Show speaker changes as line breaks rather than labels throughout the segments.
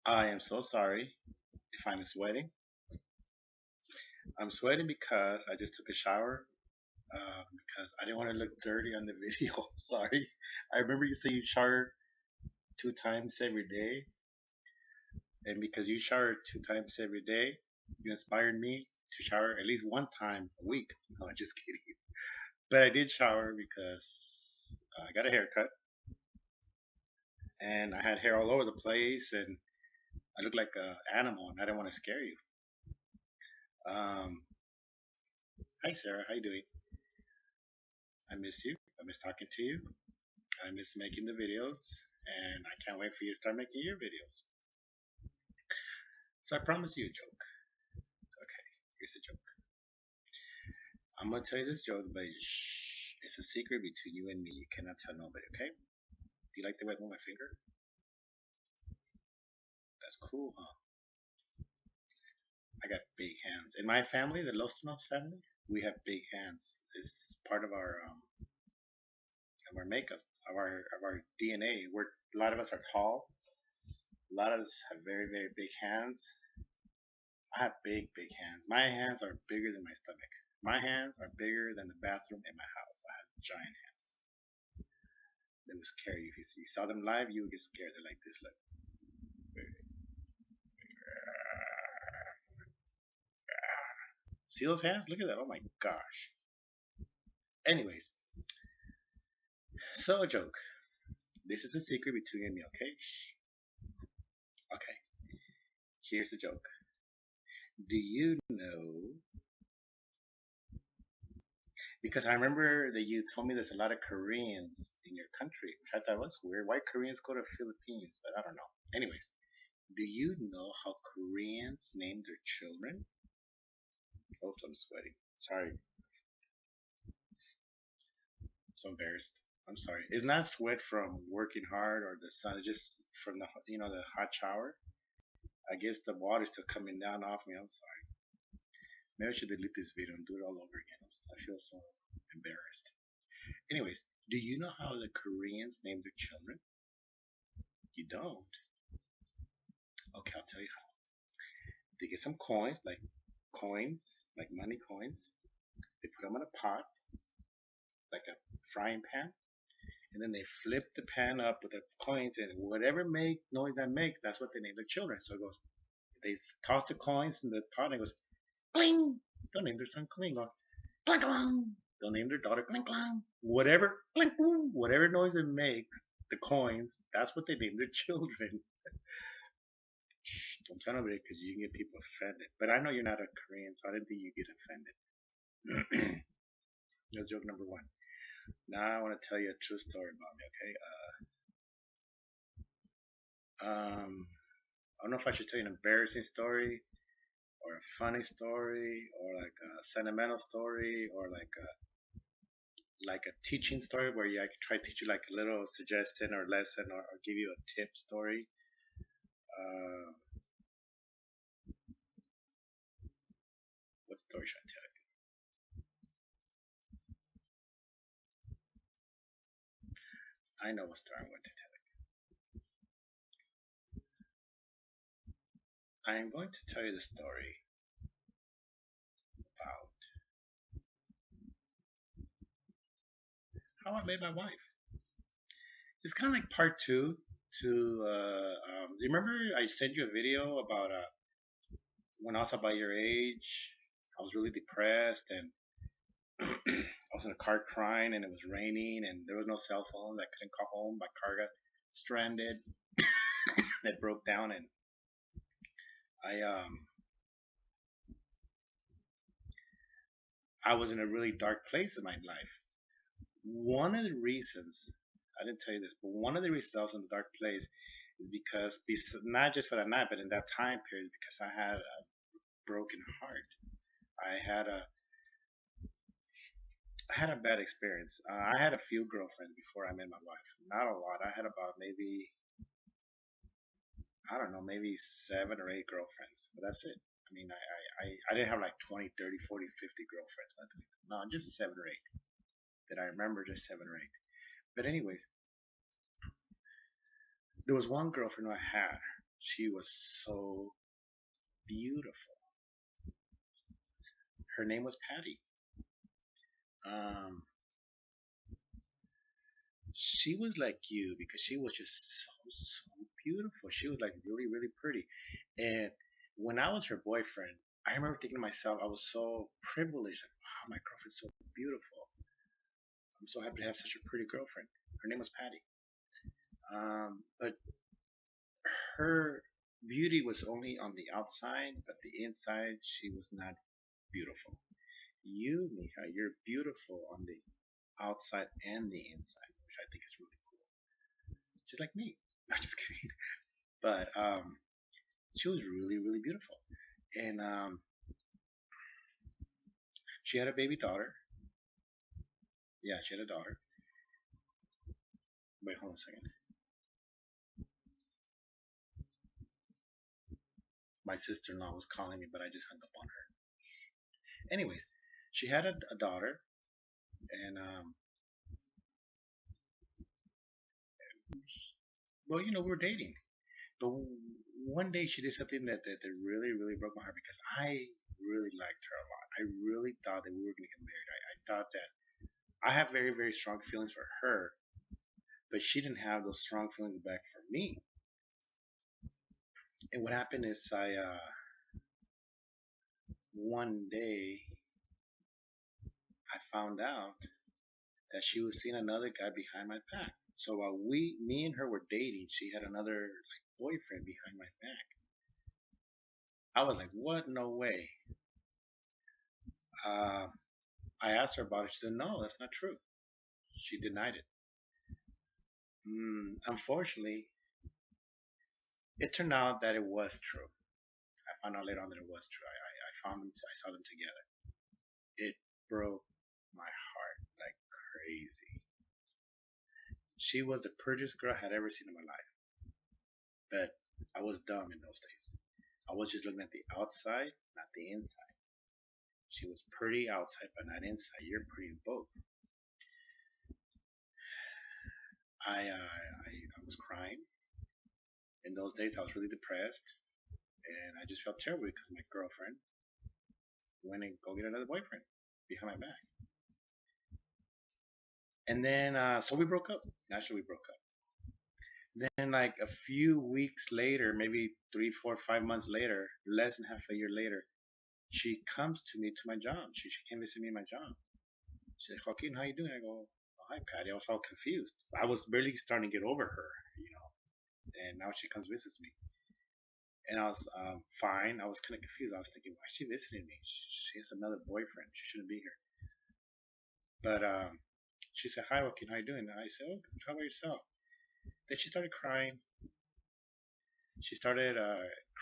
I am so sorry if I'm sweating. I'm sweating because I just took a shower because I didn't want to look dirty on the video. I'm sorry. I remember you say you shower 2 times every day, and because you shower 2 times every day, you inspired me to shower at least 1 time a week. No, I'm just kidding. But I did shower because I got a haircut and I had hair all over the place and I looked like an animal and I didn't want to scare you. Um, Hi Sarah, how you doing? I miss you. I miss talking to you. I miss making the videos, and I can't wait for you to start making your videos. So I promise you a joke. Okay, here's a joke. I'm gonna tell you this joke, but shh, it's a secret between you and me. You cannot tell nobody. Okay? Do you like the way I move my finger? That's cool, huh? I got big hands. In my family, the Lostanovs family, we have big hands. It's part of our makeup, of our DNA. A lot of us are tall. A lot of us have very very big hands. I have big, big hands. My hands are bigger than my stomach. My hands are bigger than the bathroom in my house. I have giant hands. They would scare you. If you saw them live, you would get scared. They're like this. Look. See those hands? Look at that. Oh my gosh. Anyways, so a joke. This is a secret between you and me, okay? Okay. Here's the joke. Do you know? Because I remember that you told me there's a lot of Koreans in your country, which I thought was weird. Why Koreans go to Philippines? But I don't know. Anyways, do you know how Koreans name their children? Oh, I'm sweating. Sorry, I'm so embarrassed. I'm sorry. It's not sweat from working hard or the sun. It's just from the hot shower. I guess the water's still coming down off me. I'm sorry. Maybe I should delete this video and do it all over again. I feel so embarrassed. Anyways, do you know how the Koreans name their children? You don't. Okay, I'll tell you how. They get some coins, like money coins. They put them in a pot, like a frying pan, and then they flip the pan up with the coins, and whatever make noise that makes, that's what they name their children. So it goes, they toss the coins in the pot, and it goes, cling. They'll name their son Kling, or clink clong. They'll name their daughter clink clong. Whatever, clink clong, whatever noise it makes, the coins, that's what they name their children. Shh, don't tell nobody because you can get people offended. But I know you're not a Korean, so I didn't think you get offended. That's joke number one. Now I want to tell you a true story about me, okay? I don't know if I should tell you an embarrassing story or a funny story or like a sentimental story or like a teaching story where I could try to teach you like a little suggestion or lesson or give you a tip story. Uh, what story should I tell you? I know what story I'm going to tell you. I am going to tell you the story about how I met my wife. It's kind of like part two to. Do you remember I sent you a video about when I was about your age? I was really depressed and I was in a car crying and it was raining and there was no cell phone. I couldn't call home. My car got stranded. It broke down and I I was in a really dark place in my life. One of the reasons I didn't tell you this, but one of the reasons I was in a dark place is because not just for that night, but in that time period, because I had a broken heart. I had a I had a bad experience. I had a few girlfriends before I met my wife. Not a lot. I had about maybe I don't know, maybe 7 or 8 girlfriends, but that's it. I mean, I didn't have like 20, 30, 40, 50 girlfriends. Nothing. No, just 7 or 8 that I remember, just 7 or 8. But anyways, there was one girlfriend I had. She was so beautiful. Her name was Patty. Um, she was like you because she was just so beautiful. She was like really pretty. And when I was her boyfriend, I remember thinking to myself, I was so privileged. Like, wow, my girlfriend's so beautiful. I'm so happy to have such a pretty girlfriend. Her name was Patty. But her beauty was only on the outside, but the inside, she was not beautiful. You, Mija, you're beautiful on the outside and the inside, which I think is really cool. Just like me. Not just kidding. But she was really beautiful. And she had a baby daughter. Yeah, she had a daughter. Wait, hold on a second. My sister-in-law was calling me, but I just hung up on her. Anyways, she had a daughter, and well, we were dating. But one day she did something that really broke my heart because I really liked her a lot. I really thought that we were going to get married. I thought that I have very strong feelings for her, but she didn't have those strong feelings back for me. And what happened is one day I found out that she was seeing another guy behind my back. So while me and her were dating, she had another like boyfriend behind my back. I was like, what? No way. Uh, I asked her about it. She said, no, that's not true. She denied it. Unfortunately, it turned out that it was true. I found out later on that it was true. I found them. I saw them together. It broke my heart like crazy. She was the prettiest girl I had ever seen in my life, but I was dumb in those days. I was just looking at the outside, not the inside. She was pretty outside, but not inside. You're pretty in both. I was crying. In those days, I was really depressed, and I just felt terrible because my girlfriend went and go get another boyfriend behind my back. And then, so we broke up. Naturally, we broke up. Then, like a few weeks later, maybe 3, 4, 5 months later, less than half a year later, she comes to me to my job. She came visit me in my job. She said, Joaquin, how you doing? I go, oh, hi, Patty. I was all confused. I was barely starting to get over her, and now she comes visits me. And I was fine. I was kind of confused. I was thinking, why is she visiting me? She has another boyfriend. She shouldn't be here. But she said, hi, Joaquin, how you doing? And I said, oh, how about yourself? Then she started crying. She started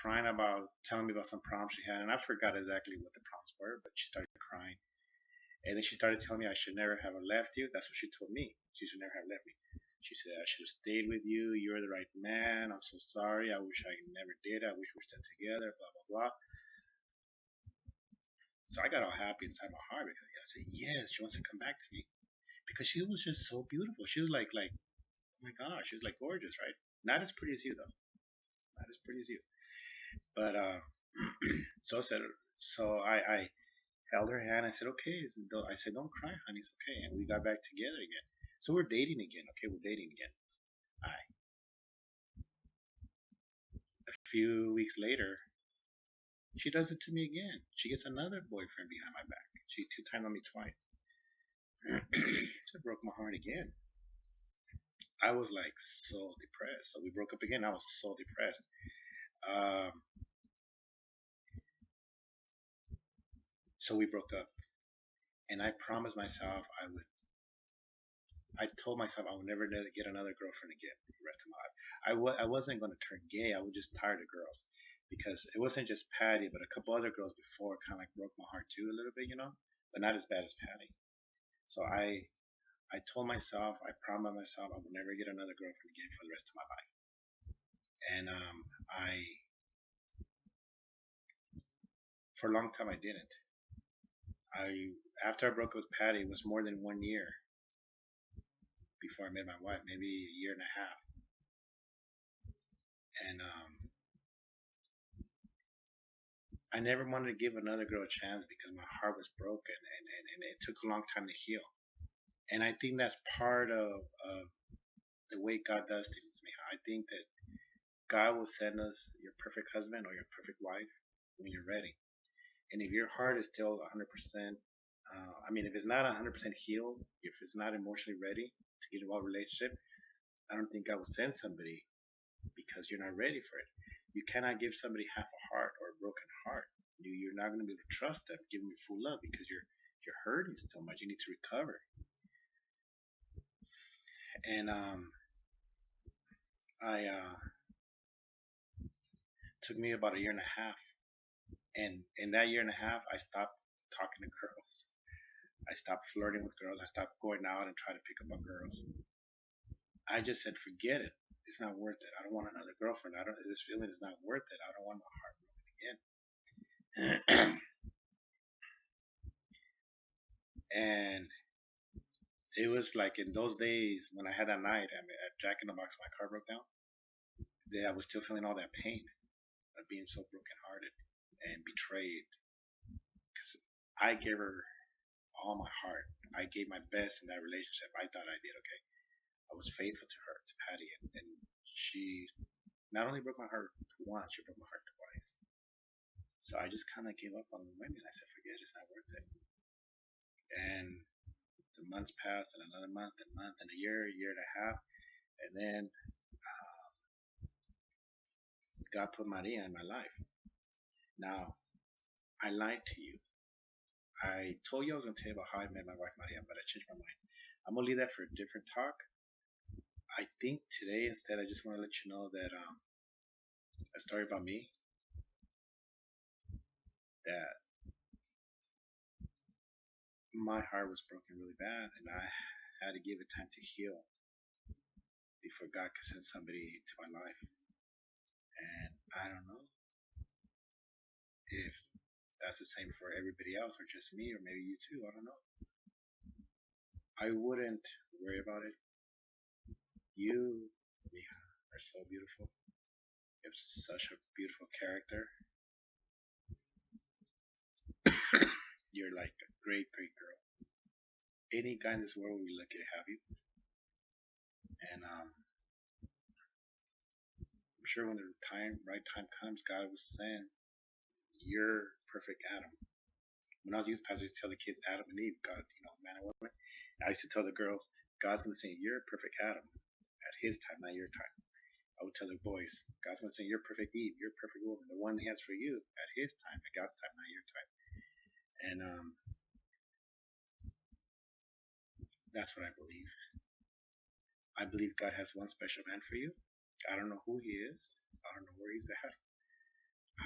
crying about telling me about some problems she had, and I forgot exactly what the problems were, but she started crying. And then she started telling me I should never have left you. That's what she told me. She should never have left me. She said I should have stayed with you. You're the right man. I'm so sorry. I wish I never did. I wish we were still together. Blah blah blah. So I got all happy inside my heart because I said yes, she wants to come back to me because she was just so beautiful. She was like oh my gosh, she was like gorgeous, right? Not as pretty as you though. Not as pretty as you. But so I said I held her hand. I said, okay. I said, don't cry, honey. It's okay. And we got back together again. So we're dating again. Okay, we're dating again. All right. A few weeks later, she does it to me again. She gets another boyfriend behind my back. She two-timed on me twice. It broke my heart again. I was like so depressed. So we broke up again. I was so depressed. Um, so we broke up, and I promised myself I would. I told myself I would never get another girlfriend again for the rest of my life. I wasn't going to turn gay. I was just tired of girls because it wasn't just Patty, but a couple other girls before kind of like broke my heart too a little bit, but not as bad as Patty. So I told myself, I promised myself I would never get another girlfriend again for the rest of my life. And I for a long time I didn't. I After I broke up with Patty, it was more than 1 year before I met my wife, maybe a year and a half. And I never wanted to give another girl a chance because my heart was broken, and it took a long time to heal. And I think that's part of the way God does things. I think that God will send us your perfect husband or your perfect wife when you're ready. And if your heart is still 100%, if it's not 100% healed, if it's not emotionally ready to get involved in a relationship, I don't think God will send somebody because you're not ready for it. You cannot give somebody half a heart or a broken heart. You're not going to be able to trust them, give them full love because you're hurting so much. You need to recover. And I took me about a year and a half, and in that year and a half, I stopped talking to girls. I stopped flirting with girls. I stopped going out and trying to pick up on girls. I just said, forget it. It's not worth it. I don't want another girlfriend. I don't. This feeling is not worth it. I don't want my heart broken again. And it was like in those days when I had that night at Jack in the Box, my car broke down. That I was still feeling all that pain of being so brokenhearted and betrayed. Because I gave her all my heart. I gave my best in that relationship. I thought I did okay. I was faithful to her, to Patty, and she not only broke my heart once, she broke my heart twice. So I just kind of gave up on women. I said, forget it, it's not worth it. And the months passed, and another month, and a year and a half, and then God put Maria in my life. Now, I lied to you. I told you I was going to tell you about how I met my wife Maria, but I changed my mind. I'm going to leave that for a different talk. I think today, instead, I just want to let you know that a story about me, that my heart was broken really bad, and I had to give it time to heal before God could send somebody to my life. And I don't know if that's the same for everybody else, or just me, or maybe you too. I don't know. I wouldn't worry about it. You, Mija, are so beautiful. You have such a beautiful character. You're like a great, great girl. Any guy in this world would be lucky to have you. And I'm sure when the right time comes, God will send your perfect Adam. When I was a youth pastor, I used to tell the kids Adam and Eve, God, man and woman. And I used to tell the girls, God's going to send your perfect Adam at his time, not your time. I would tell the boys, God's going to send your perfect Eve, your perfect woman, the one he has for you at his time, at God's time, not your time. And that's what I believe. I believe God has one special man for you. I don't know who he is. I don't know where he's at.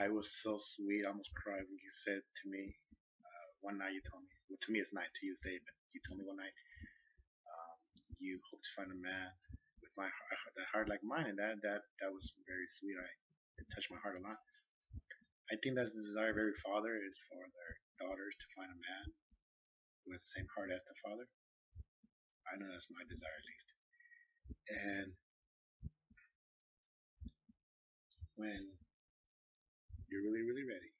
I was so sweet. I almost cried when he said to me, one night you told me, well, to me it's night, to you it's day, but you told me one night, you hope to find a man with my heart, that heart like mine, and that was very sweet. It touched my heart a lot. I think that's the desire of every father is for their daughters to find a man who has the same heart as the father. I know that's my desire at least. And when you're really, really ready,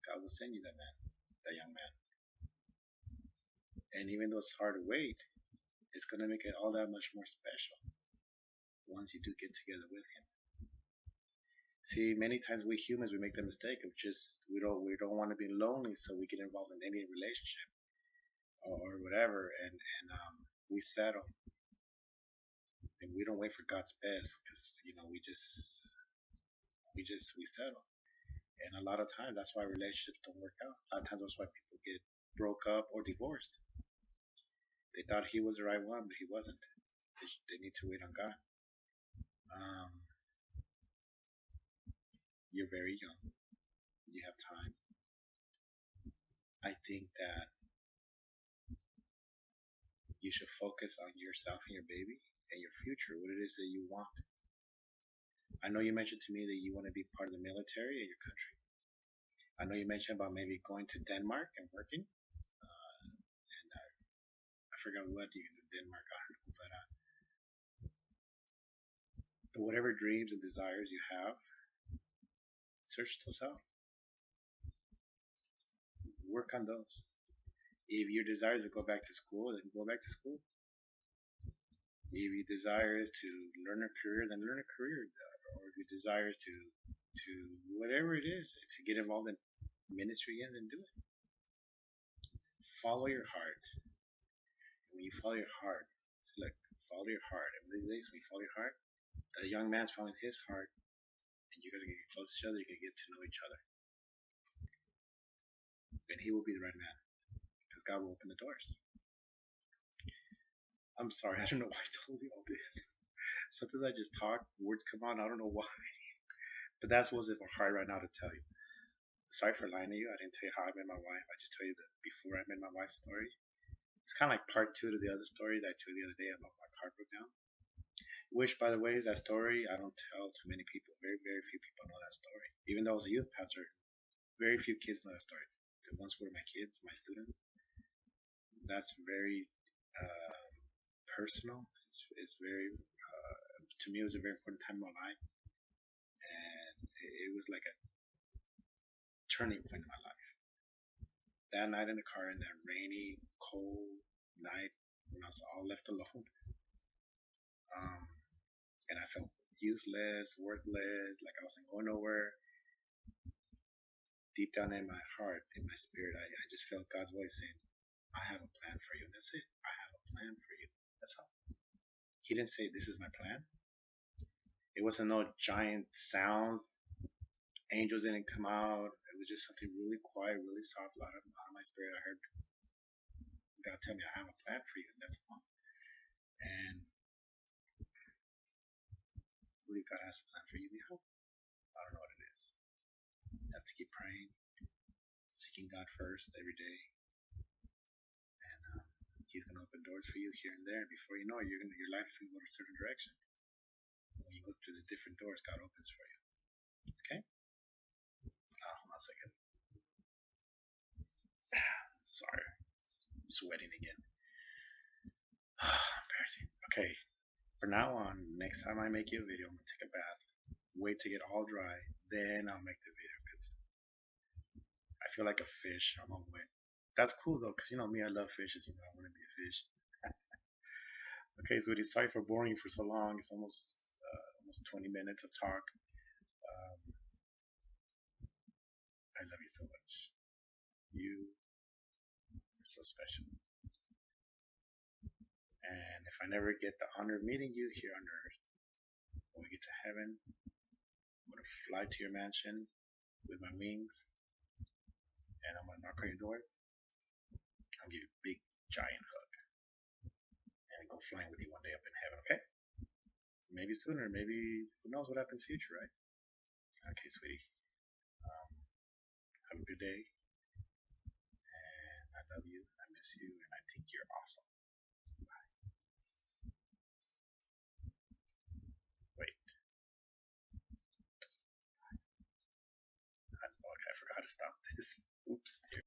God will send you that man, that young man. And even though it's hard to wait, it's gonna make it all that much more special once you do get together with him. See, many times we humans we make the mistake of just we don't want to be lonely, so we get involved in any relationship or whatever, and we settle and we don't wait for God's best because we settle. And a lot of times that's why relationships don't work out. A lot of times that's why people get broke up or divorced. They thought he was the right one, but he wasn't. They need to wait on God. Um, you're very young. You have time. I think that you should focus on yourself and your baby and your future, what it is that you want. I know you mentioned to me that you want to be part of the military in your country. I know you mentioned about maybe going to Denmark and working. And I forgot what you can do in Denmark. I don't know, but whatever dreams and desires you have, Search those out. Work on those. If your desire is to go back to school, then go back to school. If your desire is to learn a career, then learn a career. Or if your desire is to whatever it is, to get involved in ministry again, then do it. Follow your heart. And when you follow your heart, it's like follow your heart. And these days, when you follow your heart, the young man's following his heart, and you guys are gonna get close to each other. You can get to know each other, and he will be the right man because God will open the doors. I'm sorry, I don't know why I told you all this. Sometimes I just talk, words come out, I don't know why. But that's what's in my heart right now to tell you. Sorry for lying to you. I didn't tell you how I met my wife. I just tell you the before I met my wife's story. It's kind of like part two to the other story that I told you the other day about my car broke down. Which, by the way, is that story I don't tell to many people. Very, very few people know that story. Even though I was a youth pastor, very few kids know that story. The ones who were my kids, my students. That's very personal. It's very, to me, it was a very important time in my life. And it was like a turning point in my life. That night in the car, in that rainy, cold night, when I was all left alone, and I felt useless, worthless, like I wasn't going nowhere. Deep down in my heart, in my spirit, I just felt God's voice saying, I have a plan for you. And that's it. I have a plan for you. That's all. He didn't say, this is my plan. It wasn't no giant sounds. Angels didn't come out. It was just something really quiet, really soft out of my spirit. I heard God tell me, I have a plan for you. And that's all. And really, God has a plan for you, Mijo. I don't know what it is. You have to keep praying, seeking God first every day. And He's going to open doors for you here and there. And before you know it, your life is going to go a certain direction. When you look through the different doors God opens for you. Okay? Hold on a second. Sorry. I'm sweating again. Embarrassing. Okay. For now on, next time I make you a video, I'm going to take a bath. Wait to get all dry. Then I'll make the video. Because I feel like a fish. I'm all wet. That's cool though. Because you know me, I love fishes. You know, I want to be a fish. Okay, sweetie, sorry for boring you for so long. It's almost 20 minutes of talk. I love you so much. You are so special. And if I never get the honor of meeting you here on earth, when we get to heaven, I'm going to fly to your mansion with my wings, and I'm going to knock on your door. I'll give you a big, giant hug, and go flying with you one day up in heaven, okay? Maybe sooner, maybe, who knows what happens in the future, right? Okay, sweetie. Have a good day. And I love you, I miss you, and I think you're awesome. Bye. Wait. Okay, I forgot to stop this. Oops.